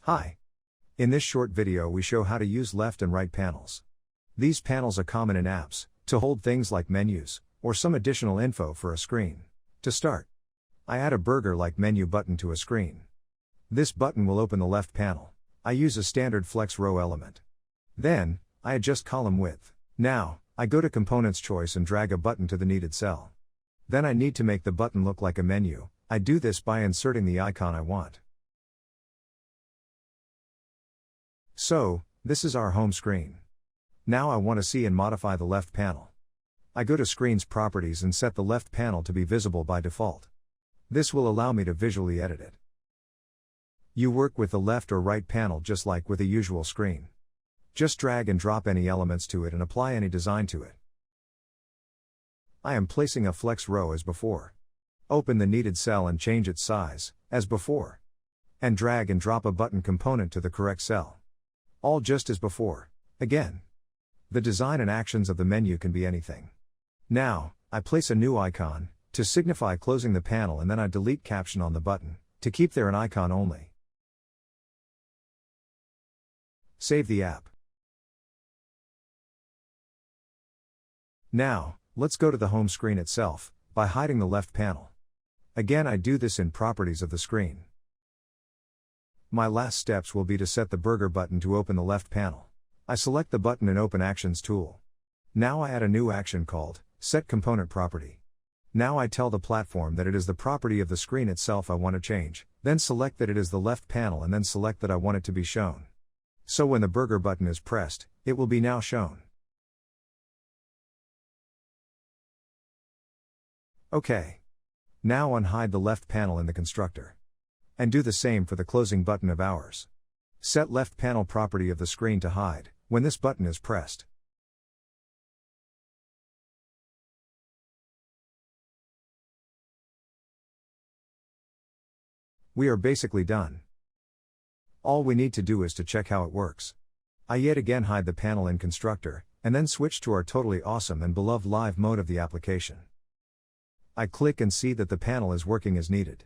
Hi. In this short video we show how to use left and right panels. These panels are common in apps, to hold things like menus, or some additional info for a screen. To start, I add a burger-like menu button to a screen. This button will open the left panel. I use a standard flex row element. Then, I adjust column width. Now, I go to Components Choice and drag a button to the needed cell. Then I need to make the button look like a menu. I do this by inserting the icon I want. So, this is our home screen. Now I want to see and modify the left panel. I go to Screens Properties and set the left panel to be visible by default. This will allow me to visually edit it. You work with the left or right panel just like with a usual screen. Just drag and drop any elements to it and apply any design to it. I am placing a flex row as before. Open the needed cell and change its size, as before. And drag and drop a button component to the correct cell. All just as before. Again. The design and actions of the menu can be anything. Now, I place a new icon, to signify closing the panel, and then I delete caption on the button, to keep there an icon only. Save the app. Now, let's go to the home screen itself, by hiding the left panel. Again, I do this in Properties of the screen. My last steps will be to set the burger button to open the left panel. I select the button and Open Actions tool. Now I add a new action called Set Component Property. Now I tell the platform that it is the property of the screen itself I want to change, then select that it is the left panel and then select that I want it to be shown. So when the burger button is pressed, it will be now shown. OK. Now unhide the left panel in the constructor. And do the same for the closing button of ours. Set left panel property of the screen to hide, when this button is pressed. We are basically done. All we need to do is to check how it works. I yet again hide the panel in constructor, and then switch to our totally awesome and beloved live mode of the application. I click and see that the panel is working as needed.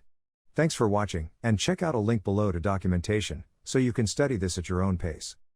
Thanks for watching, and check out a link below to documentation, so you can study this at your own pace.